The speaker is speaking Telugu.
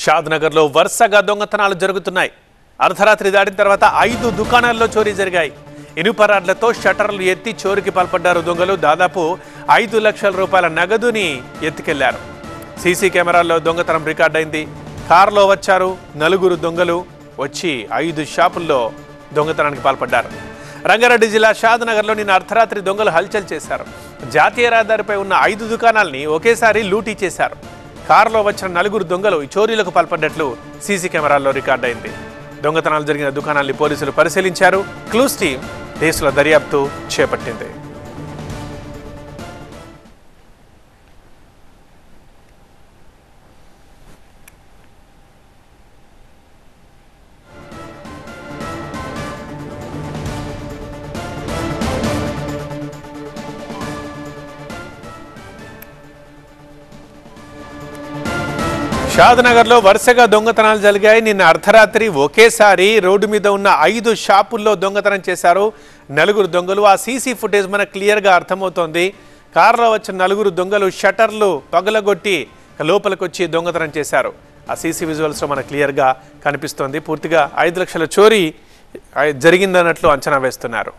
షాద్నగర్లో వరుసగా దొంగతనాలు జరుగుతున్నాయి. అర్ధరాత్రి దాటిన తర్వాత 5 దుకాణాల్లో చోరీ జరిగాయి. ఇనుపరాడ్లతో షట్టర్లు ఎత్తి చోరీకి పాల్పడ్డారు దొంగలు. దాదాపు 5 లక్షల రూపాయల నగదుని ఎత్తుకెళ్లారు. సీసీ కెమెరాల్లో దొంగతనం రికార్డైంది. కారులో వచ్చారు 4 దొంగలు. వచ్చి 5 షాపుల్లో దొంగతనానికి పాల్పడ్డారు. రంగారెడ్డి జిల్లా షాద్నగర్లో నిన్న అర్ధరాత్రి దొంగలు హల్చల్ చేశారు. జాతీయ రహదారిపై ఉన్న 5 దుకాణాలని ఒకేసారి లూటీ చేశారు. కారులో వచ్చిన 4 దొంగలు ఈ చోరీలకు పాల్పడ్డట్లు సీసీ కెమెరాల్లో రికార్డైంది. దొంగతనాలు జరిగిన దుకాణాన్ని పోలీసులు పరిశీలించారు. క్లూస్ టీం కేసుల దర్యాప్తు చేపట్టింది. షాద్నగర్లో వరుసగా దొంగతనాలు జరిగాయి. నిన్న అర్ధరాత్రి ఒకేసారి రోడ్డు మీద ఉన్న 5 షాపుల్లో దొంగతనం చేశారు 4 దొంగలు. ఆ సీసీ ఫుటేజ్ మనకు క్లియర్గా అర్థమవుతోంది. కారులో వచ్చిన 4 దొంగలు షట్టర్లు పగలగొట్టి లోపలికి వచ్చి దొంగతనం చేశారు. ఆ సీసీ విజువల్స్లో మనకు క్లియర్గా కనిపిస్తోంది. పూర్తిగా 5 లక్షల చోరీ జరిగిందన్నట్లు అంచనా వేస్తున్నారు.